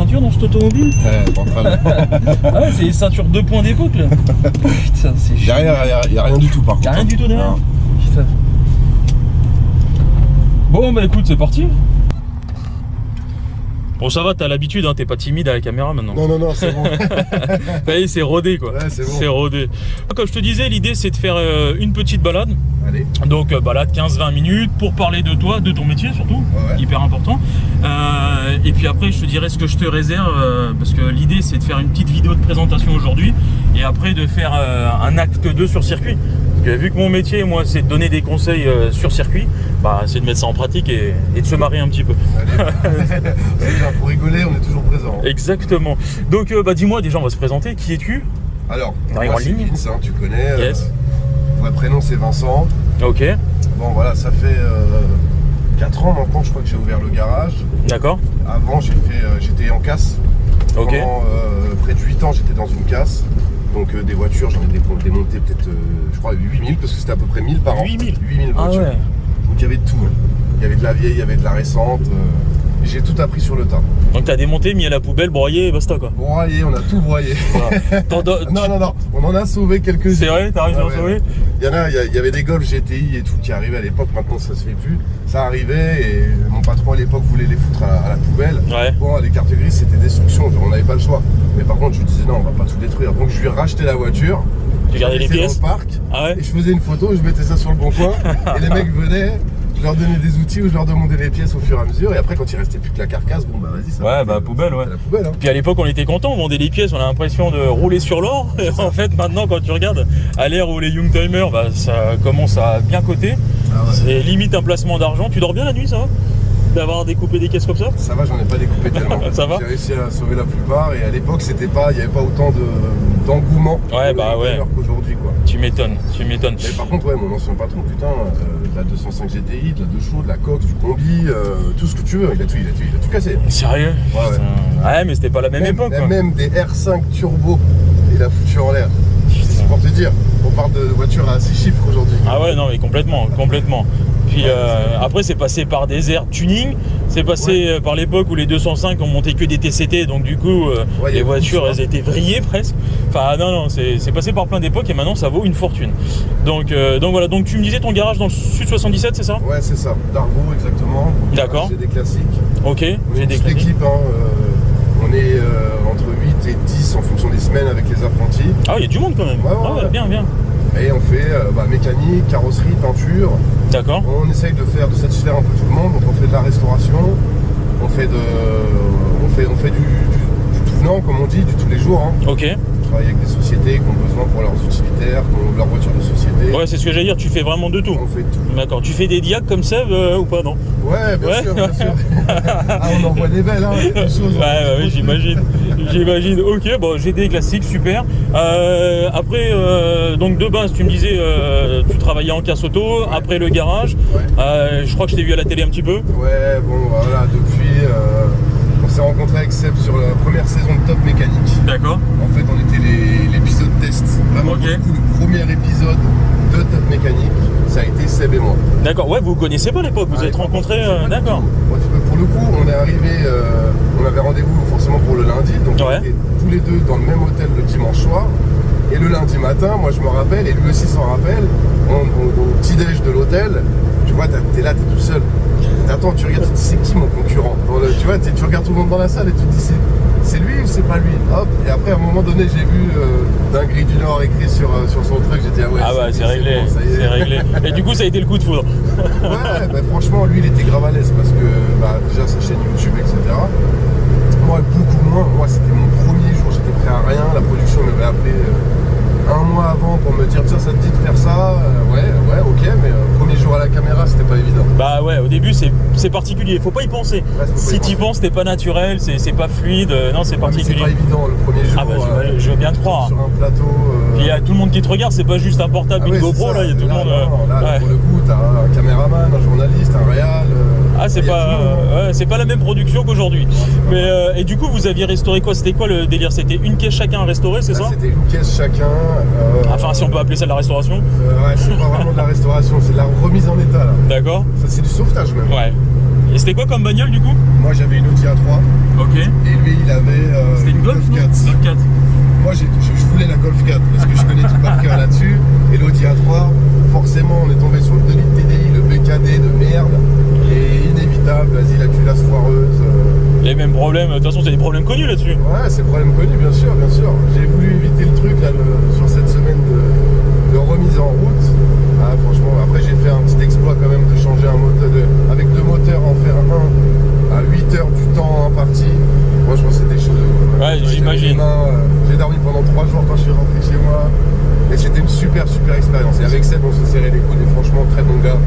ceintures dans cette automobile? Ouais, bancal. Ah ouais, c'est les ceintures 2 points d'époque là. Putain, c'est chiant. Derrière, il n'y a rien du tout par contre. Y'a rien du tout derrière. Non. Putain. Bon bah écoute, c'est parti. Bon ça va, t'as l'habitude, hein, t'es pas timide à la caméra maintenant. Non, c'est bon. Ça y est, c'est rodé quoi. Ouais, c'est bon. C'est rodé. Comme je te disais, l'idée c'est de faire une petite balade. Allez. Donc balade 15-20 minutes pour parler de toi, de ton métier surtout, Ouais. hyper important. Et puis après je te dirai ce que je te réserve parce que l'idée c'est de faire une petite vidéo de présentation aujourd'hui et après de faire un acte 2 sur circuit. Parce que vu que mon métier moi c'est de donner des conseils sur circuit, bah, c'est de mettre ça en pratique et de se marier un petit peu. Allez. Pour rigoler, on est toujours présent. Exactement. Donc bah, dis-moi déjà, on va se présenter, qui es-tu? Alors, Dans les moi grandes c'est lignes. Vince, hein, tu connais. Yes. Vrai prénom c'est Vincent. Ok, Bon voilà, ça fait 4 ans maintenant, je crois que j'ai ouvert le garage. d'accord. Avant j'étais en casse. Ok. Pendant près de 8 ans j'étais dans une casse. Donc des voitures, j'en ai démonté peut-être, je crois 8000 parce que c'était à peu près 1000 par an. 8000 8000 Ah voitures. ouais. Donc il y avait de tout. Hein. Il y avait de la vieille, il y avait de la récente. J'ai tout appris sur le tas. Donc t'as démonté, mis à la poubelle, broyé et basta quoi. Broyé, on a tout broyé. Voilà. Non, on en a sauvé quelques-uns. C'est vrai, t'as réussi à en Ouais. sauver? Il y avait des Golf GTI et tout qui arrivaient à l'époque, maintenant ça se fait plus. Ça arrivait et mon patron à l'époque voulait les foutre à la poubelle. Ouais. Bon, les cartes grises c'était destruction, on n'avait pas le choix. Mais par contre je lui disais non, on va pas tout détruire. Donc je lui ai racheté la voiture. Tu gardais les laissé pièces? dans le parc, Ah ouais? et je faisais une photo, je mettais ça sur le bon coin et les mecs venaient, je leur donnais des outils ou je leur demandais les pièces au fur et à mesure et après quand il restait plus que la carcasse, bon bah vas-y ça. Ouais, bah poubelle, ouais. La poubelle hein. Puis à l'époque on était content, on vendait les pièces, on a l'impression de rouler sur l'or. Et en fait maintenant quand tu regardes à l'ère où les Youngtimers, bah, ça commence à bien coter. Ah ouais. C'est limite un placement d'argent. Tu dors bien la nuit, ça va? D'avoir découpé des caisses comme ça? Ça va, j'en ai pas découpé tellement. Ça va? J'ai réussi à sauver la plupart et à l'époque il n'y avait pas autant d'engouement Ouais, bah ouais. qu'aujourd'hui quoi. Tu m'étonnes, tu m'étonnes. Mais par contre ouais, mon ancien patron, putain, de la 205 GTI, de la 2 chevaux, de la Cox, du combi, tout ce que tu veux, il a tout cassé. Sérieux? Ouais, ouais. Putain. Ouais, mais c'était pas la même époque quoi. Même des R5 turbo, il a foutu en l'air. C'est pour te dire, on parle de voitures à 6 chiffres aujourd'hui. Ah ouais, non mais complètement. Puis après c'est passé par des airs tuning, c'est passé par l'époque où les 205 ont monté que des TCT, donc du coup Ouais, y les a voitures beaucoup de elles étaient vrillées presque. Enfin non, c'est passé par plein d'époques et maintenant ça vaut une fortune. Donc voilà, donc tu me disais ton garage dans le Sud 77, c'est ça? Ouais, c'est ça, Darvaux exactement. D'accord. J'ai des classiques. Ok, j'ai J'ai des des classiques. équipes, hein, on est entre 8 et 10 en fonction des semaines avec les apprentis. Ah il y a du monde quand même. Ouais, Ah ouais, ouais. bien. Et on fait mécanique, carrosserie, peinture. D'accord. On essaye de satisfaire un peu tout le monde, donc on fait de la restauration, on fait du tout venant comme on dit, du tous les jours. Hein. Ok. On travaille avec des sociétés qui ont besoin pour leurs utilitaires, pour leurs voitures de société. Ouais, c'est ce que j'allais dire, tu fais vraiment de tout. On fait tout. D'accord. Tu fais des diacs comme Seb ou pas, non? Ouais, bien sûr. Ah, on envoie des belles, hein, des choses. Ouais, oui, j'imagine. Ok, bon, j'ai des classiques, super. Après, donc de base, tu me disais, tu travaillais en casse auto, après le garage. Ouais. Je crois que je t'ai vu à la télé un petit peu. Ouais, bon, voilà, depuis, on s'est rencontré avec Seb sur la première saison de Top Mécanique. D'accord. En fait, on était l'épisode test. Vraiment, Ok. pour le coup, le premier épisode de Top Mécanique, ça a été Seb et moi. D'accord, ouais, vous connaissez pas à l'époque, vous êtes rencontrés, d'accord. Ouais, pour le coup, on est arrivé, on avait rendez-vous forcément pour le lundi, donc Ouais. on était tous les deux dans le même hôtel le dimanche soir. Et le lundi matin, moi je me rappelle, et lui aussi s'en rappelle, au petit-déj de l'hôtel, tu vois, t'es là, t'es tout seul. T'attends, tu regardes, tu te dis c'est qui mon concurrent? Tu vois, tu regardes tout le monde dans la salle et tu te dis c'est lui ou c'est pas lui? Hop, et après à un moment donné, j'ai vu Dinguerie du Nord écrit sur son truc, j'ai dit ah ouais, Ah bah c'est réglé, bon, ça y est. c'est réglé. Et du coup ça a été le coup de foudre. Ouais, bah franchement, lui il était grave à l'aise parce que déjà sa chaîne YouTube, etc. Moi, beaucoup moins. Moi, c'était mon premier jour, j'étais prêt à rien. La production m'avait appelé un mois avant pour me dire tiens, ça te dit de faire ça? Ouais, ok, mais premier jour à la caméra, c'était pas évident. Bah ouais, au début c'est particulier, faut pas y penser. Ouais, faut pas Si y t'y penser. penses, c'est pas naturel, c'est pas fluide, non c'est Ouais, mais c'est particulier. pas évident le premier jour. Ah bah je veux bien te croire. Sur un plateau. Puis il y a tout le monde qui te regarde, c'est pas juste un portable, une GoPro, là, il y a tout le monde. Là, Ouais. pour le coup, t'as un caméraman, un journaliste, un réal. Ah c'est il y a tout le monde. pas, ouais, c'est pas la même production qu'aujourd'hui. Mais et du coup vous aviez restauré quoi? C'était quoi le délire? C'était une caisse chacun à restaurer, c'est Là, ça? c'était une caisse chacun. Enfin si on peut appeler ça de la restauration. Ouais, c'est pas vraiment de la restauration, c'est de la remise en état là. D'accord. Ça, c'est du sauvetage même. Ouais. Et c'était quoi comme bagnole du coup? Moi j'avais une Audi A3 Ok. et lui il avait C'était une Golf, non? 4. Golf 4. Moi je voulais la Golf 4 parce que je connais tout par cœur là-dessus. Et l'Audi A3, forcément on est tombé sur le 2 litres TDI, le BKD de merde. Et inévitable, vas-y la culasse foireuse. Les mêmes problèmes, de toute façon c'est des problèmes connus là-dessus. Ouais, c'est le problème connu, bien sûr, bien sûr. J'ai voulu éviter le truc là, sur cette semaine de remise en route. Ah, franchement, après j'ai fait un petit exploit quand même de changer un moteur, avec 2 moteurs, en faire un à 8 heures du temps imparti. Franchement, c'était chaud. Ouais, j'imagine. J'ai dormi pendant 3 jours quand je suis rentré chez moi. Et c'était une super expérience. Et avec Seb, on se serrait les coudes et franchement, très bon gars.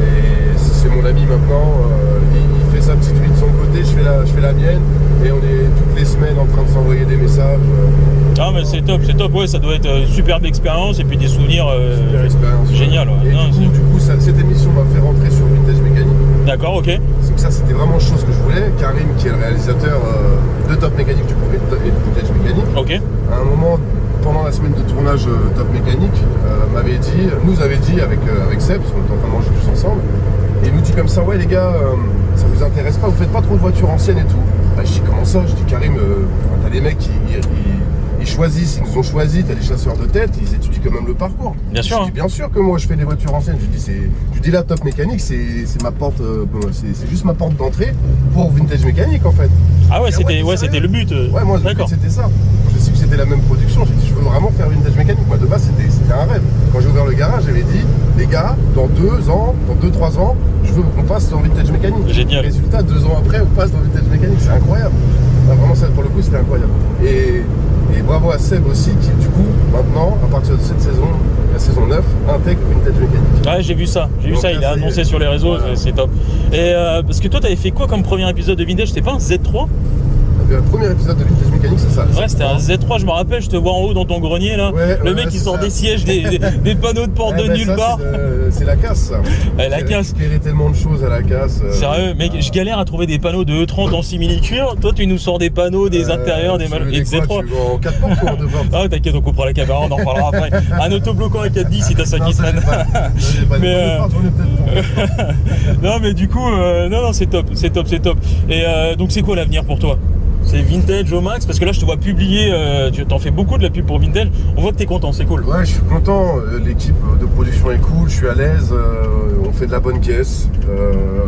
Et c'est mon ami maintenant. Il fait sa petite vie de son côté, je fais la mienne. Et on est toutes les semaines en train de s'envoyer des messages. Ah mais c'est top, ouais, ça doit être une superbe expérience et puis des souvenirs Super expérience. génial. Ouais. Et Non, du coup cette émission m'a fait rentrer sur Vintage Mécanique. D'accord, ok. Donc ça c'était vraiment chose que je voulais. Karim qui est le réalisateur de Top Mécanique du coup et de Vintage Mécanique. Ok. À un moment, pendant la semaine de tournage Top Mécanique, nous avait dit avec Seb, parce qu'on était en train de manger tous ensemble, et il nous dit comme ça, ouais les gars, ça vous intéresse pas, vous faites pas trop de voitures anciennes et tout. Bah, je dis comment ça? Je dis Karim, t'as des mecs qui choisissent, ils nous ont choisi, t'as des chasseurs de tête, ils étudient quand même le parcours. Bien sûr. Je dis, bien sûr que moi je fais des voitures anciennes. Je dis la Top Mécanique, c'est ma porte, c'est juste ma porte d'entrée pour Vintage Mécanique en fait. Ah ouais, c'était le but. Ouais, moi le but c'était ça. Je sais que c'était la même production, j'ai dit je veux vraiment faire Vintage Mécanique. Moi de base c'était un rêve. Quand j'ai ouvert le garage, j'avais dit les gars, dans 2-3 ans, je veux qu'on passe dans Vintage Mécanique. Génial. Résultat, 2 ans après, on passe dans Vintage Mécanique, c'est incroyable. Ah, vraiment ça pour le coup c'était incroyable. Et bravo à Seb aussi qui du coup maintenant, à partir de cette saison, la saison 9, intègre Vintage Mécanique. Ouais, j'ai vu ça, il a annoncé sur les réseaux, voilà. C'est top. Et parce que toi t'avais fait quoi comme premier épisode de Vintage? C'était pas un Z3? Le premier épisode de Vintage Mécanique, c'est ça. Ouais, c'était un Z3, je me rappelle, je te vois en haut dans ton grenier là. Ouais, le mec il sort des sièges, des panneaux de porte de nulle ça, part. C'est la casse ça. Ouais, la casse. J'ai récupéré tellement de choses à la casse. Sérieux, mec, je galère à trouver des panneaux de E30 en simili-cuir. Toi tu nous sors des panneaux, des intérieurs, des mal... et de Z3. Tu vas en 4 portes ou en 2 portes? Ah t'inquiète, on coupera la caméra, on en reparlera après. Un autobloquant à 410 si t'as ça qui traîne. Mais non mais du coup, non c'est top. Et donc c'est quoi l'avenir pour toi? C'est Vintage au max? Parce que là je te vois publier, tu t'en fais beaucoup de la pub pour Vintage. On voit que t'es content, c'est cool. Ouais, je suis content, l'équipe de production est cool, je suis à l'aise, on fait de la bonne caisse,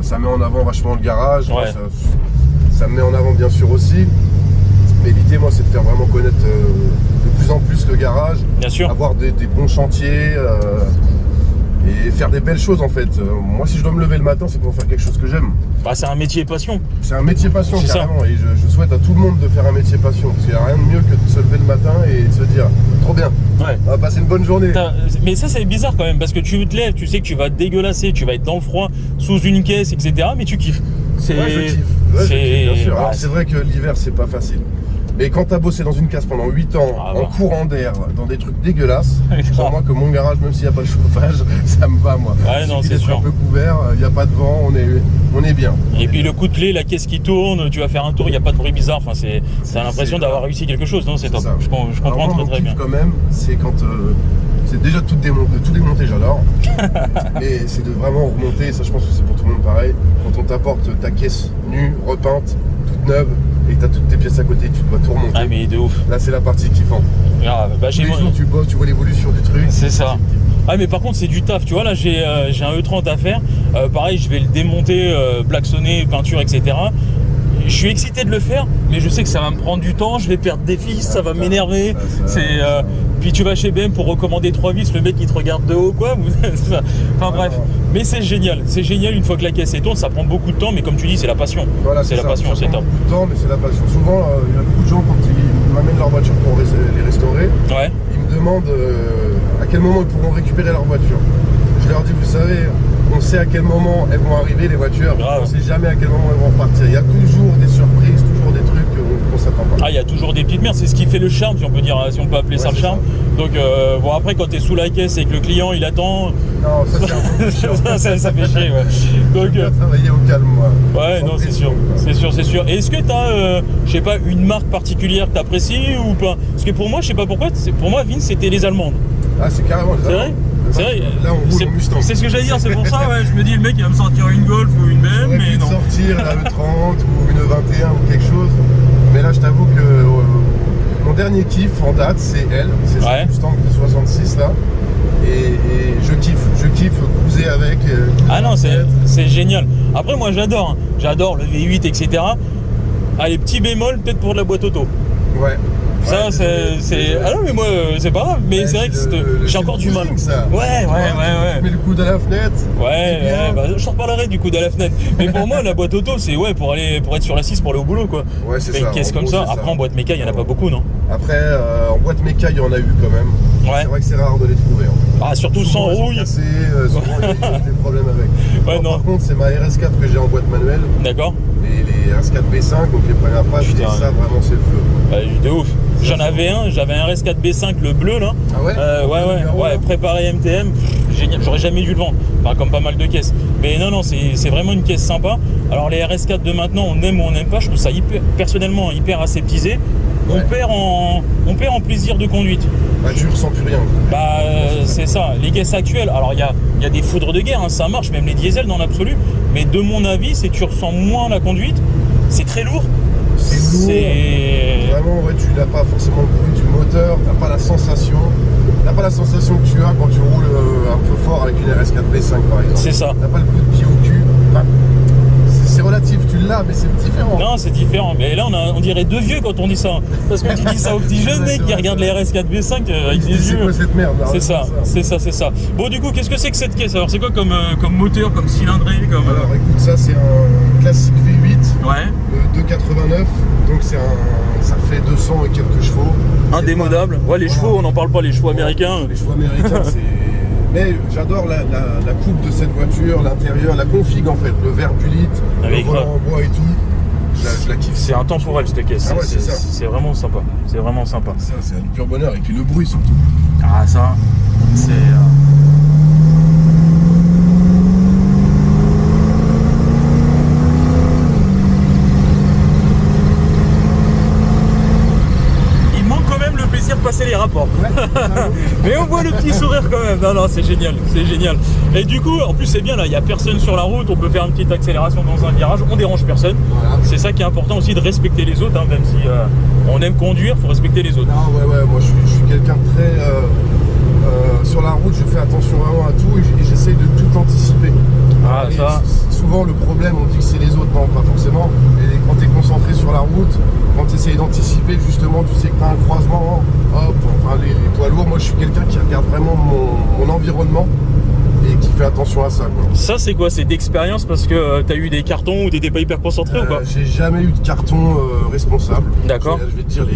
ça met en avant vachement le garage, ouais. ça me met en avant bien sûr aussi. Mais l'idée moi c'est de faire vraiment connaître de plus en plus le garage, bien sûr. Avoir des bons chantiers et faire des belles choses en fait. Moi si je dois me lever le matin c'est pour faire quelque chose que j'aime. Bah, c'est un métier passion. C'est un métier passion carrément ça. Et je souhaite à tout le monde de faire un métier passion parce qu'il n'y a rien de mieux que de se lever le matin et de se dire trop bien, ouais. On va passer une bonne journée. Mais ça c'est bizarre quand même parce que tu te lèves, tu sais que tu vas te dégueulasser, tu vas être dans le froid, sous une caisse, etc. Mais tu kiffes. Ouais, je kiffe. Ouais, je kiffe, bien sûr. Alors c'est vrai que l'hiver c'est pas facile. Mais quand t'as bossé dans une case pendant 8 ans, en courant d'air, dans des trucs dégueulasses, pour moi que mon garage, même s'il n'y a pas de chauffage, ça me va moi. Ouais, non, c'est sûr. Un peu couvert, il n'y a pas de vent, on est bien. Et puis le coup de clé, la caisse qui tourne, tu vas faire un tour, il n'y a pas de bruit bizarre. Enfin, t'as l'impression d'avoir réussi quelque chose, non? C'est top. Je comprends moi, très bien. Quand même, c'est quand c'est déjà tout démonter, j'adore. Mais c'est de vraiment remonter, ça je pense que c'est pour tout le monde pareil. Quand on t'apporte ta caisse nue, repeinte, toute neuve, et t'as toutes tes pièces à côté, tu dois tout remonter. Ah mais de ouf. Là c'est la partie kiffante. Ah, bah, tous les jours tu bosses, tu vois l'évolution du truc. C'est ça. Ah mais par contre c'est du taf, tu vois là j'ai un E30 à faire, pareil je vais le démonter, blacksonner, peinture, etc. Je suis excité de le faire, mais je sais que ça va me prendre du temps, je vais perdre des vis, ça va m'énerver. Puis tu vas chez BM pour recommander 3 vis, le mec il te regarde de haut quoi. Enfin bref, mais c'est génial une fois que la caisse est tourne, ça prend beaucoup de temps, mais comme tu dis c'est la passion. Voilà, c'est la passion, c'est top. Beaucoup de temps, mais c'est la passion. Souvent il y a beaucoup de gens quand ils m'amènent leur voiture pour les restaurer, ouais. Ils me demandent à quel moment ils pourront récupérer leur voiture. Je leur dis vous savez, on sait à quel moment elles vont arriver les voitures, grave. On sait jamais à quel moment elles vont repartir. Il y a toujours des surprises, toujours des trucs qu'on s'attend pas. Ah il y a toujours des petites merdes, c'est ce qui fait le charme si on peut dire, si on peut appeler ça le charme. Ça. Donc bon après quand t'es sous la caisse et que le client il attend. Non ça c'est un peu chiant. ça fait chier ouais. Donc travailler au calme moi. Ouais non c'est sûr. Et est-ce que t'as je sais pas une marque particulière que t'apprécies ou pas? Parce que pour moi je sais pas pourquoi, pour moi Vince c'était les Allemandes. Ah c'est carrément les Allemandes. C'est vrai? C'est vrai, là on roule en Mustang. c'est ce que j'allais dire, c'est pour ça, ouais, je me dis le mec il va me sortir une Golf ou une BM, J'aurais mais pu non. sortir la E30 ou une E21 ou quelque chose. Mais là je t'avoue que mon dernier kiff en date c'est elle, c'est Ouais. cette Mustang de 66 là. Et je kiffe cruiser avec. Ah non, c'est génial. Après moi j'adore le V8, etc. Ah, les petits bémols peut-être pour de la boîte auto. Ouais. Ça, Ouais, c'est. Ah non, mais moi, c'est pas grave, mais Ouais, c'est vrai que j'ai encore du mal. Ça. Ouais. Tu mets le coude à la fenêtre. Ouais, bah, je t'en reparlerai du coup de la fenêtre. Mais pour moi, la boîte auto, c'est ouais, pour être sur la 6 pour aller au boulot, quoi. Ouais, c'est Mais ça. une caisse En comme gros, ça, c'est après en boîte méca, il y en a pas beaucoup, non? Après, en boîte méca, il y en a eu quand même. Ouais. C'est vrai que c'est rare de les trouver. Hein. Ah, surtout Souvent, sans ils sont rouille. cassés, souvent, il y a des problèmes avec. Ouais, Alors, non. par contre, c'est ma RS4 que j'ai en boîte manuelle. D'accord. Les RS4 B5, donc les premières pages, et Putain. ça, vraiment, c'est le feu. Ouais, de ouf. J'avais un RS4 B5, le bleu là. Ah ouais Ouais, préparé MTM, génial. J'aurais jamais dû le vendre, enfin, comme pas mal de caisses. Mais non, c'est vraiment une caisse sympa. Alors les RS4 de maintenant, on aime ou on n'aime pas, je trouve ça personnellement hyper aseptisé. Ouais. On perd en plaisir de conduite. Bah, tu ressens plus rien. Bah c'est ça, les caisses actuelles, alors il y a des foudres de guerre, hein, ça marche, même les diesels dans l'absolu, mais de mon avis, c'est que tu ressens moins la conduite, c'est très lourd. C'est lourd. Vraiment, ouais, tu n'as pas forcément le bruit du moteur, t'as pas la sensation. T'as pas la sensation que tu as quand tu roules un peu fort avec une RS4 B5 par exemple. C'est ça. T'as pas le coup de pied au cul. Enfin, c'est relatif, tu l'as, mais c'est différent. Non, c'est différent. Mais là, on dirait deux vieux quand on dit ça. Parce que tu dis ça aux petits jeunes, Ouais, mec, c'est qui vrai, regardent c'est les vrai. RS4 B5 avec des C'est yeux. quoi cette merde là? C'est ça. Bon, du coup, qu'est-ce que c'est que cette caisse? Alors, c'est quoi comme moteur, comme cylindrée comme... Alors écoute, ça c'est un classique V8 Ouais. de 2,89, donc ça fait 200 et quelques chevaux. Indémodable. Ouais, les Voilà. chevaux, on n'en parle pas, les chevaux américains. Les chevaux américains, c'est... Mais j'adore la coupe de cette voiture, l'intérieur, la config en fait, le verre du litre, Avec le volant en bois et tout. Je la kiffe. C'est intemporel cette caisse. Ah ouais, c'est ça. C'est vraiment sympa. C'est vraiment sympa. Ça, c'est un pur bonheur, et puis le bruit surtout. Ah, ça, c'est... Il manque quand même le plaisir de passer les rapports. Mais on voit le petit sourire quand même. Non, c'est génial, c'est génial. Et du coup, en plus c'est bien là, il n'y a personne sur la route, on peut faire une petite accélération dans un virage, on dérange personne. Voilà. C'est ça qui est important aussi, de respecter les autres, hein, même si on aime conduire, il faut respecter les autres. Non, ouais, moi je suis quelqu'un de très... sur la route, je fais attention vraiment à tout et j'essaye de tout anticiper. Ah, Et ça. Souvent, le problème, on dit que c'est les autres, non, pas forcément. Et quand tu es concentré sur la route, quand tu essayes d'anticiper, justement, tu sais que tu as un croisement, hop, enfin, les poids lourds, moi je suis quelqu'un qui regarde vraiment mon environnement et qui fait attention à ça, quoi. Ça c'est quoi? C'est d'expérience parce que t'as eu des cartons où t'étais pas hyper concentré ou quoi? J'ai jamais eu de carton responsable. D'accord. Je vais te dire,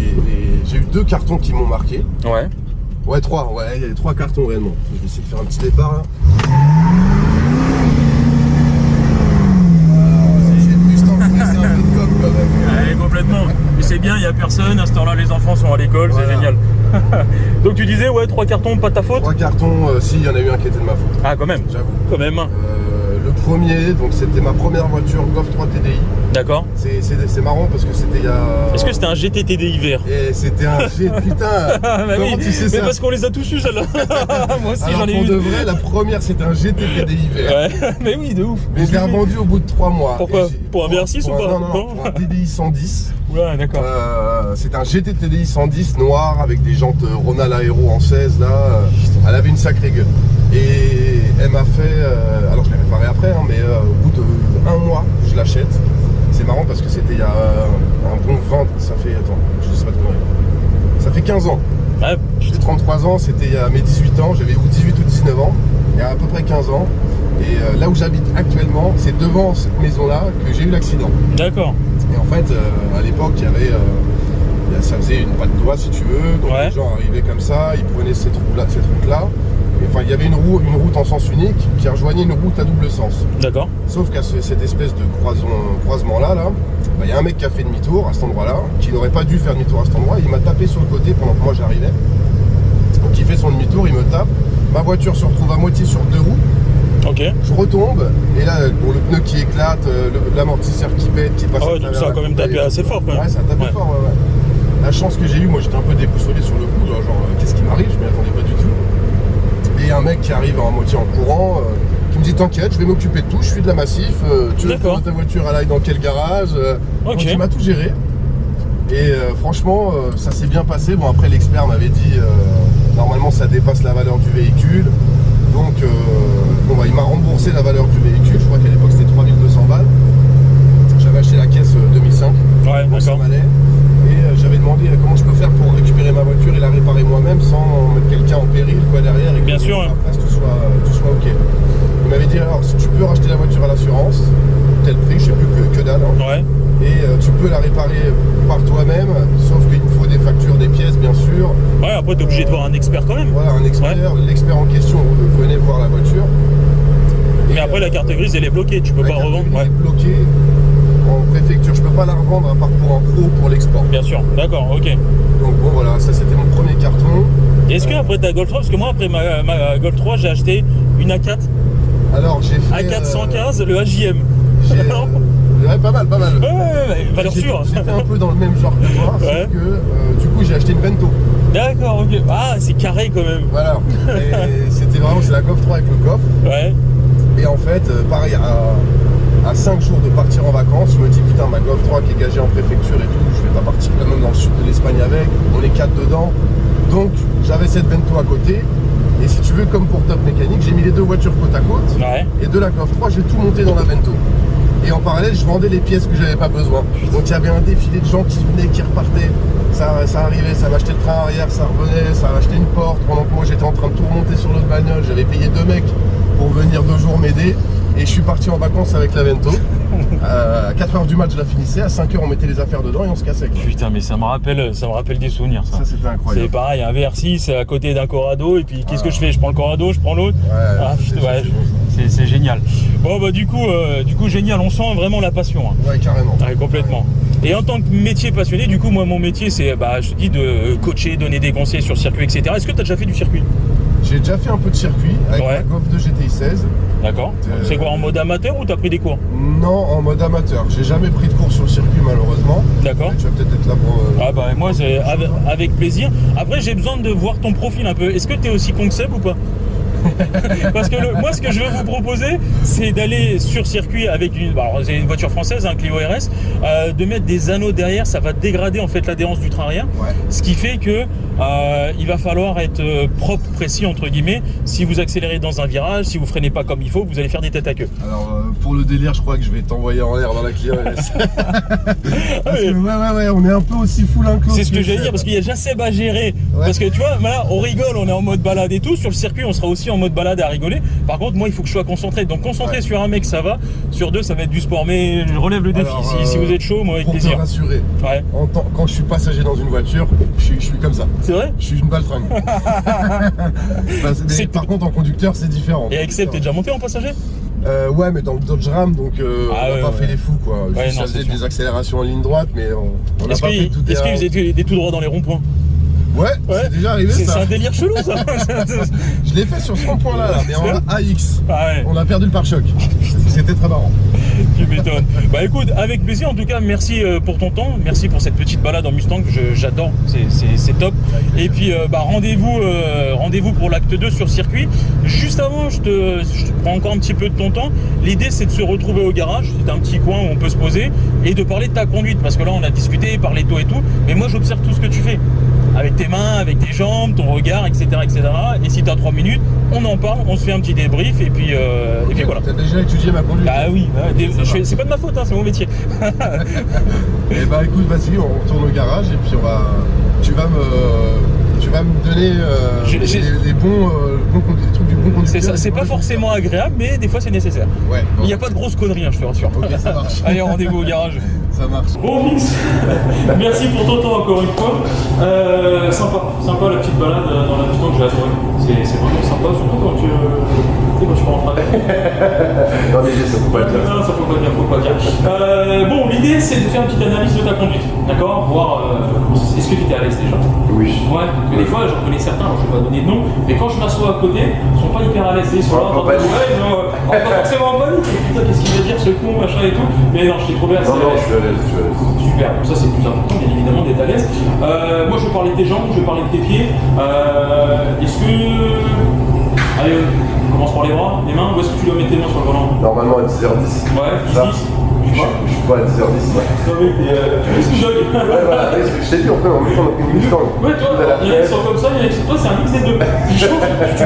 j'ai eu 2 cartons qui m'ont marqué. Ouais. Ouais, 3, ouais, il y a 3 cartons réellement. Je vais essayer de faire un petit départ là. C'est une Mustang, mais c'est un peu de com quand même. Ouais, complètement. Mais c'est bien, il n'y a personne, à ce temps-là les enfants sont à l'école, Voilà. c'est génial. Donc tu disais, ouais, 3 cartons, pas de ta faute? 3 cartons, si, il y en a eu un qui était de ma faute, Ah, quand même. j'avoue. Quand même. Le premier, donc c'était ma première voiture Golf 3 TDI. D'accord. C'est marrant parce que c'était il y a... Est-ce que c'était un GTTDI vert? Et c'était un G, putain. Ah, bah Comment oui, tu sais mais ça? parce qu'on les a tous eu celle-là. Moi aussi Alors j'en ai pour eu. de vrai, la première c'était un GTTDI vert. Ouais, mais oui, de ouf. Mais je l'ai revendu au bout de 3 mois. Pourquoi? Et Pour un VR6 ou pas? Non, Non. pour un TDI 110. Ouais, d'accord. C'est un GT TDI 110 noir avec des jantes Ronald Aero en 16 là. Elle avait une sacrée gueule. Et elle m'a fait... alors je l'ai réparé après, hein, mais au bout de 1 mois, je l'achète. C'est marrant parce que c'était il y a un bon 20... Ça fait... Attends, je sais pas de conneries. Ça fait 15 ans. Ouais, J'ai 33 ans, c'était il y a mes 18 ans. J'avais ou 18 ou 19 ans. Il y a à peu près 15 ans. Et là où j'habite actuellement, c'est devant cette maison-là que j'ai eu l'accident. d'accord. Et en fait, à l'époque, il y avait, ça faisait une patte doigt si tu veux. Donc Ouais. les gens arrivaient comme ça, ils prenaient cette route-là. Et enfin, il y avait une route en sens unique qui rejoignait une route à double sens. D'accord. Sauf qu'à cette espèce de croisement-là, bah, il y a un mec qui a fait demi-tour à cet endroit-là, qui n'aurait pas dû faire demi-tour à cet endroit. Il m'a tapé sur le côté pendant que moi j'arrivais. Donc il fait son demi-tour, il me tape. Ma voiture se retrouve à moitié sur 2 roues. Ok. Je retombe, et là, bon, le pneu qui éclate, l'amortisseur qui pète, qui passe. Ah ouais, à donc travers ça a la quand même coupe, tapé et assez tout. fort, quand même. Ouais, ça a tapé Ouais. fort, ouais. La chance que j'ai eue, moi j'étais un peu déboussolé sur le coup, genre qu'est-ce qui m'arrive, je m'y attendais pas du tout. Et un mec qui arrive en moitié en courant, qui me dit t'inquiète, je vais m'occuper de tout, je suis de la Massif, tu veux que ta voiture elle aille dans quel garage, donc il m'a tout géré. Et franchement, ça s'est bien passé. Bon, après, l'expert m'avait dit, normalement, ça dépasse la valeur du véhicule. Donc, bon, bah, il m'a remboursé la valeur du véhicule. Je crois qu'à l'époque, c'était 3200 balles. J'avais acheté la caisse 2005. Ouais, d'accord. Et j'avais demandé comment je peux faire pour récupérer ma voiture et la réparer moi-même sans mettre quelqu'un en péril, quoi, derrière. Et bien sûr. Après, tout soit OK. Il m'avait dit, alors, si tu peux racheter la voiture à l'assurance, tel prix, je sais plus que dalle. Hein. Ouais. Et tu peux la réparer par toi-même, sauf qu'il me faut des factures, des pièces, bien sûr. Ouais, après, t'es obligé de voir un expert quand même. Voilà, un expert. Ouais. L'expert en question venait voir la voiture. Mais après, la carte grise, elle est bloquée. Tu peux pas revendre. Elle est bloquée en préfecture. Je peux pas la revendre à part pour un pro pour l'export. Bien sûr, d'accord, ok. Donc bon, voilà, ça c'était mon premier carton. Est-ce que après ta Golf 3, parce que moi, après ma Golf 3, j'ai acheté une A4. Alors, j'ai fait. A4 115, le AJM. Ouais, pas mal. Ouais, valeur sûre. J'ai fait un peu dans le même genre que toi, sauf que du coup j'ai acheté une Vento. D'accord, ok. Ah, c'est carré quand même. Voilà. Et c'était vraiment, c'est la Golf 3 avec le coffre. Ouais. Et en fait, pareil, à 5 jours de partir en vacances, je me dis putain, ma Golf 3 qui est gagée en préfecture et tout, je vais pas partir quand même dans le sud de l'Espagne avec, on est 4 dedans. Donc j'avais cette Vento à côté. Et si tu veux, comme pour Top Mécanique, j'ai mis les deux voitures côte à côte. Ouais. Et de la Golf 3, j'ai tout monté dans la Vento. Et en parallèle, je vendais les pièces que j'avais pas besoin. Donc il y avait un défilé de gens qui venaient, qui repartaient. Ça arrivait, ça m'achetait le train arrière, ça revenait, ça achetait une porte. Pendant que moi j'étais en train de tout remonter sur l'autre bagnole, j'avais payé 2 mecs pour venir 2 jours m'aider. Et je suis parti en vacances avec la Vento. À 4h du mat, je la finissais. À 5h, on mettait les affaires dedans et on se cassait. Putain, mais ça me rappelle des souvenirs. Ça c'était incroyable. C'est pareil, un VR6 à côté d'un Corrado. Et puis qu'est-ce que je fais? Je prends le Corrado, je prends l'autre. Ouais, ah, putain, ouais, c'est génial. Bon, bah, du coup, génial. On sent vraiment la passion. Hein. Ouais, carrément. Ouais, complètement. Et en tant que métier passionné, du coup, moi, mon métier, c'est, je te dis, de coacher, donner des conseils sur le circuit, etc. Est-ce que tu as déjà fait du circuit? J'ai déjà fait un peu de circuit avec la Golf 2 GTI 16. D'accord. C'est quoi, en mode amateur ou t'as pris des cours? Non, en mode amateur. J'ai jamais pris de cours sur le circuit, malheureusement. D'accord. Tu vas peut-être être là pour... Ah bah moi, c'est avec plaisir. Après, j'ai besoin de voir ton profil un peu. Est-ce que t'es aussi con que Seb ou pas? Parce que moi, ce que je veux vous proposer, c'est d'aller sur circuit avec une voiture française, un Clio RS, de mettre des anneaux derrière. Ça va dégrader en fait l'adhérence du train arrière. Ouais. Ce qui fait que il va falloir être propre, précis entre guillemets. Si vous accélérez dans un virage, si vous freinez pas comme il faut, vous allez faire des têtes à queue. Alors pour le délire, je crois que je vais t'envoyer en l'air dans la Clio RS. Parce que ouais, on est un peu aussi full un clou. C'est ce que j'allais dire, parce qu'il y a déjà Seb à gérer. Ouais. Parce que tu vois, là, on rigole, on est en mode balade et tout. Sur le circuit, on sera aussi en mode balade à rigoler. Par contre, moi, il faut que je sois concentré. Donc concentré sur un mec, ça va. Sur 2, ça va être du sport. Mais je relève le défi. Alors, si vous êtes chaud, moi, avec plaisir. Pour te rassurer, quand je suis passager dans une voiture, je suis comme ça. C'est vrai? Je suis une baltringue. Par contre, en conducteur, c'est différent. Et avec Seb, t'es déjà monté en passager? Ouais, mais dans le Dodge Ram, donc on n'a pas fait les fous, quoi. Ouais, ça faisait des accélérations en ligne droite, mais on n'a pas fait tout. Est-ce qu'ils faisaient des tout droits dans les ronds-points? Ouais, c'est déjà arrivé ça. C'est un délire chelou ça. Je l'ai fait sur ce rond-point là, mais en AX. Ah ouais. On a perdu le pare-choc. C'était très marrant. Tu m'étonnes. Bah écoute, avec plaisir en tout cas, merci pour ton temps, merci pour cette petite balade en Mustang, j'adore, c'est top. Et puis rendez-vous pour l'acte 2 sur circuit. Juste avant, je te prends encore un petit peu de ton temps. L'idée c'est de se retrouver au garage, c'est un petit coin où on peut se poser et de parler de ta conduite, parce que là on a discuté, parlé de toi et tout, mais moi j'observe tout ce que tu fais. Avec tes mains, avec tes jambes, ton regard, etc. etc. Et si tu as 3 minutes, on en parle, on se fait un petit débrief et puis voilà. Tu as déjà étudié ma conduite? Bah oui, c'est pas de ma faute, hein, c'est mon métier. Et bah écoute, vas-y, on retourne au garage et puis tu vas me donner les trucs du bon conducteur. C'est pas forcément agréable, mais des fois c'est nécessaire. Ouais. Il n'y a pas de grosses conneries, hein, je te rassure. Ok, ça marche. Allez, rendez-vous au garage. Ça marche. Bon Mix, merci pour ton temps encore une fois. Sympa la petite balade dans la Mustang, j'ai adoré. C'est vraiment sympa, surtout quand tu pars en train. Non mais ça faut pas le dire. Non, ça faut pas dire. Bon, l'idée c'est de faire une petite analyse de ta conduite, d'accord? Voir est-ce que tu étais à l'aise déjà? Oui. Ouais, parce que des fois j'en connais certains, je vais pas donner de nom, mais quand je m'assois à côté, ils sont pas hyper à l'aise, ils sont là, pas forcément en panique. Putain, qu'est-ce qu'il va dire ce con, machin et tout. Mais non, je t'ai trouvé assez à l'aise. Non, je suis à l'aise. Super, donc ça c'est plus important bien évidemment d'être à l'aise. Moi je vais parler de tes jambes, je vais parler de tes pieds. Est-ce que Allez, on commence par les bras, les mains. Où est-ce que tu dois mettre tes mains sur le volant? Normalement à 10h10. Ouais, 10-10. Je suis pas à 10h10. Ouais. Non mais qu'est-ce que je Ouais, voilà, je t'ai dit, en fait, en mettant notre Mustang. Ouais, toi, il y en a qui sont comme ça, il y en a qui sont toi, c'est un mix des deux. C'est chaud,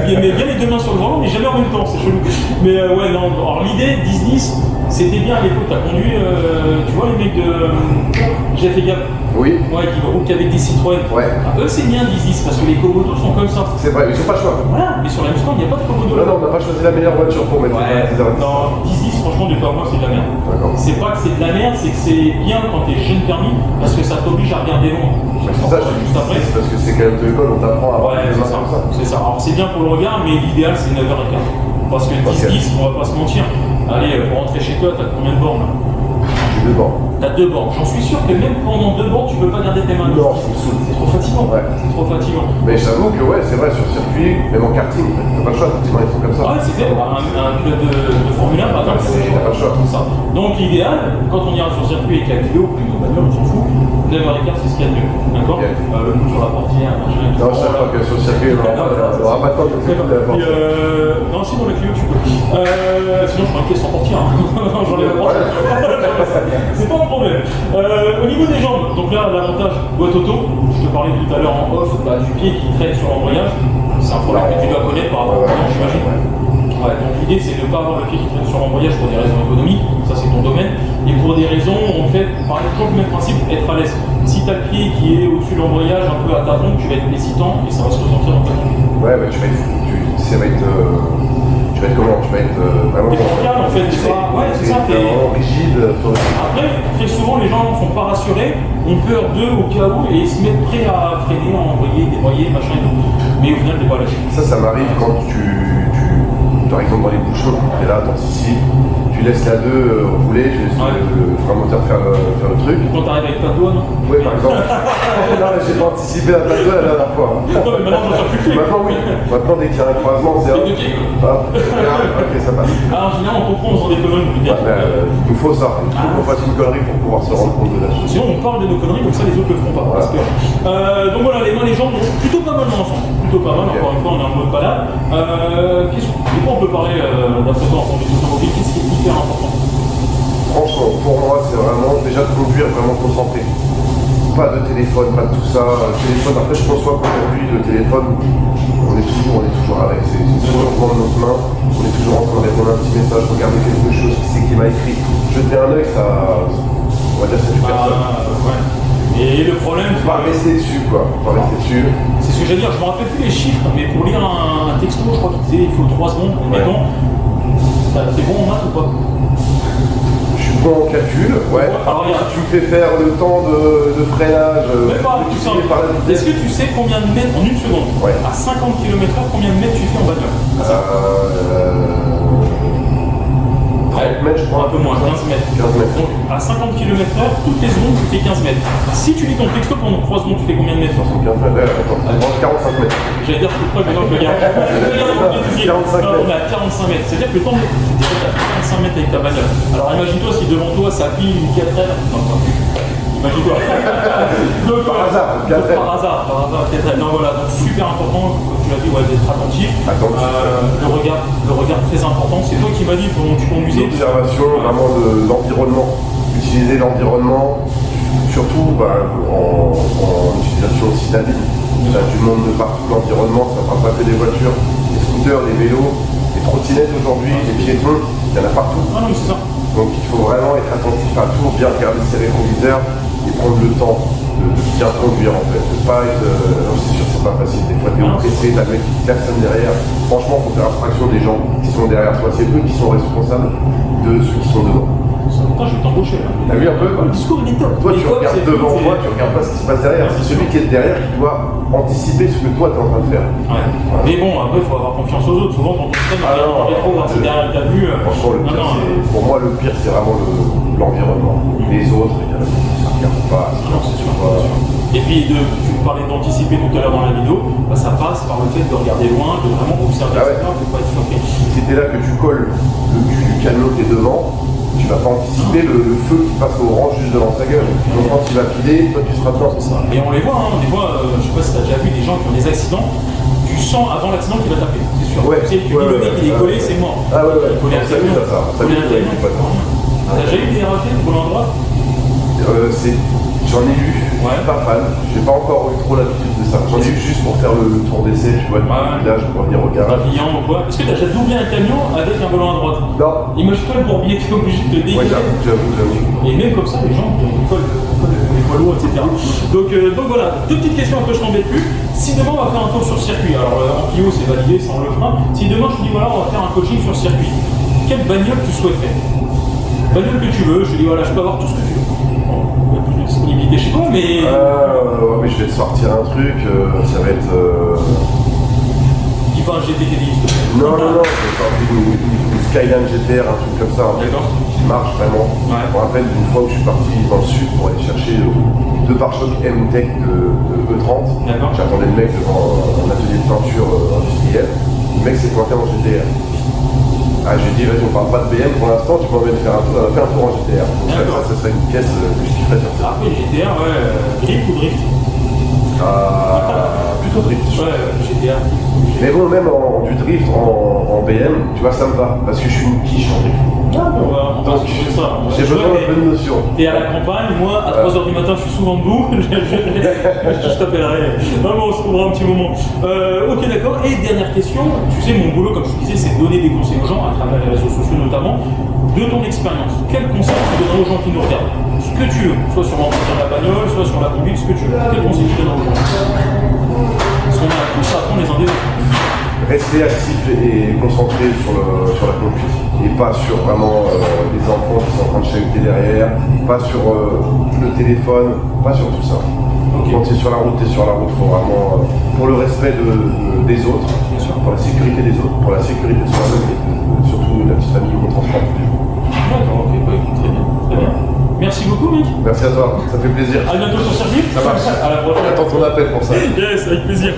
tu mets bien les deux mains sur le volant, mais jamais en même temps, c'est chelou. Mais ouais, non, alors l'idée, 10-10, c'était bien à l'époque, t'as conduit, tu vois les mecs de Jeff et Gab. Oui. Ouais, qui roulent qu'avec des Citroën. Ouais. Ah, eux, c'est bien 10-10, parce que les Komodo sont comme ça. C'est vrai, mais ils n'ont pas le choix. Voilà, mais sur la Mustang, il n'y a pas de Komodo. Non, on n'a pas choisi la meilleure voiture pour mettre Ouais, 10h10. non, 10-10, franchement, du moi, c'est de la merde. C'est pas que c'est de la merde, c'est que c'est bien quand t'es jeune permis, parce que ça t'oblige à regarder loin. C'est ça, juste après. C'est parce que c'est quand même de l'école, on t'apprend à avoir des mains comme ça. C'est ça. Alors c'est bien pour le regard, mais l'idéal c'est 9h15. Parce que 10-10, on va pas se mentir. Allez, pour rentrer chez toi, t'as combien de bornes là? J'ai 2 bornes. T'as 2 bornes. J'en suis sûr que même pendant 2 bornes, tu peux pas garder tes mains. Non, c'est trop fatigant. Ouais. C'est trop fatigant. Mais j'avoue que ouais, c'est vrai, sur circuit, même en karting, t'as pas le choix, tes mains ils sont comme ça. Ouais, c'est fait. Un pilote de Formule 1, par exemple, t'as pas le choix. Ça. Donc l'idéal, quand on ira sur circuit avec la vidéo, plus de bagnole, on s'en fout. 9h15, c'est ce qu'il y a de mieux. D'accord. Le coup sur la portière, machin. Non, je sais pas que sur circuit, on aura pas de temps de faire la portière. Non, si, dans la Clio, tu peux. Sinon, je ferai une caisse sans portière. J'enlève la portière. C'est pas un problème. Au niveau des jambes, donc là, l'avantage boîte auto, je te parlais tout à l'heure en off, du pied qui traîne sur l'embrayage. C'est un problème que tu dois connaître par rapport au volant, j'imagine. Ouais, donc l'idée c'est de ne pas avoir le pied qui traîne sur l'embrayage pour des raisons économiques, ça c'est ton domaine, et pour des raisons, en fait, par exemple, le même principe, être à l'aise. Si tu as le pied qui est au-dessus de l'embrayage, un peu à tâtons, tu vas être hésitant et ça va se ressentir dans ta conduite. Ouais, mais ça va être. Tu vas être comment? Tu vas être vraiment. T'es confiant en fait, ouais, c'est ça. T'es vraiment rigide. Après, très souvent les gens ne sont pas rassurés, ont peur d'eux au cas où et se mettent prêts à freiner, à envoyer, dévoyer, machin et tout. Mais au final, t'es pas lâché. Ça m'arrive quand par exemple dans les bouchons, t'es là, t'anticipes, tu laisses la 2 rouler, tu laisses le frein moteur faire le truc. Quand t'arrives avec pas de doigts, non? Oui, par exemple. Non, mais j'ai pas anticipé la pas de doigts la dernière fois. Non, mais maintenant, j'en sais plus. Maintenant, oui. Maintenant, dès qu'il y a un croisement, c'est ok, ça passe. Alors, en général, on comprend, on se rend des conneries. Il nous faut ça. Il faut qu'on fasse une connerie pour pouvoir se rendre compte de la chose. Sinon, on parle de nos conneries, comme ça, les autres le feront pas. Voilà. Donc voilà, les mains, les jambes, plutôt pas mal dans l'ensemble. Plutôt pas mal, encore une fois, on est en mode balade. De quoi on peut parler d'après toi en conduite automobile? Qu'est-ce qui est hyper important? Franchement, pour moi, c'est vraiment déjà de conduire vraiment concentré. Pas de téléphone, pas de tout ça. Téléphone, après, je conçois qu'aujourd'hui, le téléphone, on est toujours avec. C'est toujours dans notre main. On est toujours en train de répondre un petit message, regarder quelque chose, qui c'est qui m'a écrit. Jeter un œil, ça. On va dire que c'est du personne. Ouais. Et le problème, c'est pas rester dessus, quoi. Pas rester dessus. C'est ce que j'allais dire, je me rappelle plus les chiffres, mais pour lire un texto, je crois qu'il disait il faut 3 secondes, mettons. T'es bon en maths ou pas? Je suis bon en calcul, ouais. Alors, tu me fais faire le temps de freinage, par la vitesse. Est-ce que tu sais combien de mètres en une seconde? Ouais. À 50 km/h, combien de mètres tu fais en bagnole? 30 mètres, je crois. Un peu moins, 15 mètres. 15 mètres. Donc, à 50 km/h, toutes les secondes, tu fais 15 mètres. Si tu lis ton texto pendant 3 secondes, tu fais combien de mètres? 15 mètres, attends, 45 mètres. J'allais dire que c'est proche, mais non, je regarde. 45 mètres. On est à 45 mètres. C'est-à-dire que le temps de tu à 45 mètres avec ta bagnole. Alors imagine-toi si devant toi ça pile une 4L. Non, pas plus. Imagine-toi. Par hasard, 4L. Par hasard, 4L. Non, voilà, donc super important, comme tu l'as dit, ouais, d'être attentif. Le regard très important. C'est toi qui m'as dit pendant que tu conduisais. L'observation vraiment de l'environnement. Utiliser l'environnement, surtout en utilisation citadine. Il y a du monde de partout, l'environnement, ça ne parle pas que des voitures, des scooters, des vélos, des trottinettes aujourd'hui, des piétons, il y en a partout. Ah non, c'est ça. Donc il faut vraiment être attentif à tout, bien regarder ses rétroviseurs et prendre le temps de bien conduire en fait. De pas être. C'est sûr, c'est pas facile. Des fois, t'es pressé, t'as le mec qui personne derrière. Franchement, faut faire abstraction des gens qui sont derrière toi. C'est eux qui sont responsables de ceux qui sont devant. Putain, je vais t'embaucher là. T'as vu un peu? Le discours il est top. Toi, tu regardes devant toi, tu regardes pas ce qui se passe derrière. C'est celui qui est derrière qui doit anticiper ce que toi t'es en train de faire. Ouais. Voilà. Mais bon, après, il faut avoir confiance aux autres. Souvent, quand on se traîne dans les rétros, c'est derrière ta vue. Franchement, pour moi, le pire, c'est vraiment l'environnement. Les autres, ça ne regarde pas. Non, c'est sûr. Et puis, tu parlais d'anticiper tout à l'heure dans la vidéo, ça passe par le fait de regarder loin, de vraiment observer ça, de ne pas être surpris. Si t'es là que tu colles le cul du camion qui est devant, tu vas pas anticiper le feu qui passe au orange juste devant ta gueule. Donc quand il va piler, toi tu seras devant. C'est ça. Et on les voit, des fois, je sais pas si tu as déjà vu des gens qui ont des accidents, tu tu sens avant l'accident qu'il va taper, c'est sûr. Ouais. Tu sais, tu dis le mec il est collé, c'est mort. Ah ouais, ouais. Collé à Ça m'amuse à ça. Ça Collé à m'amuse, camion. ouais. T'as déjà eu des ratés de volant droit? J'en ai eu, je Ouais. suis pas fan, j'ai pas encore eu trop l'habitude de ça. J'en ai eu juste pour faire le tour d'essai, tu vois, du village, pour venir au garage. Client ou quoi? Est-ce que t'as déjà doublé un camion avec un volant à droite? Non. Imagine-toi le bourbier, t'es obligé de te Ouais, dégager. j'avoue. Et même comme ça, les gens collent les poids lourds, etc. Donc voilà, deux petites questions, après je t'embête plus. Si demain on va faire un tour sur circuit, alors en Clio c'est validé sans le frein. Si demain je te dis voilà, on va faire un coaching sur circuit, quelle bagnole tu souhaiterais? Bagnole que tu veux, je te dis voilà, je peux avoir tout ce que tu veux. Bon, il y a plus de disponibilité chez toi, mais. Ouais, mais je vais te sortir un truc, ça va être. Dis pas un GT10. Non, je vais sortir une Skyline GTR, un truc comme ça, en fait, D'accord. qui marche vraiment. Ouais. Je me rappelle d'une fois où je suis parti dans le sud pour aller chercher deux pare-chocs M-Tech de E30. D'accord. J'attendais le mec devant un atelier de peinture industrielle. Le mec s'est pointé en GTR. Ah, j'ai dit, vas-y, on parle pas de BM pour l'instant, tu m'emmènes faire un tour en GTR. Donc ça serait une pièce que je kifferais sur ça. Après, GTR, ouais, grip ou drift? Plutôt drift. Ouais, GTR. Mais bon, même en du drift en BM, tu vois, ça me va, parce que je suis une quiche en drift. Ah, bon, on va Donc, se trouver ça. j'ai besoin d'un peu de notion. T'es à la campagne, moi à 3h du matin je suis souvent debout, je t'appellerai. Vraiment, on se trouvera un petit moment. Ok, d'accord. Et dernière question, tu sais, mon boulot, comme je te disais, c'est de donner des conseils aux gens, à travers les réseaux sociaux notamment. De ton expérience, quel conseil tu donneras aux gens qui nous regardent? Ce que tu veux, soit sur l'entretien de la bagnole, soit sur la conduite, ce que tu veux. Quel conseil tu donneras aux gens? Parce qu'on a tous à apprendre les uns des autres. Rester actif et concentré sur la conduite et pas sur vraiment les enfants qui sont en train de chahuter derrière, pas sur le téléphone, pas sur tout ça. Ok. Quand tu es sur la route, tu es sur la route, faut vraiment, pour le respect des autres, Bien sûr. pour la sécurité des autres, pour la sécurité de soi-même et surtout la petite famille qu'on transporte. D'accord, ok, bah, écoute, très bien, très bien. Merci beaucoup, Mick. Merci à toi, ça fait plaisir. À bientôt sur circuit. Ça marche. À la prochaine. J'attends ton appel pour ça. Yes, avec plaisir.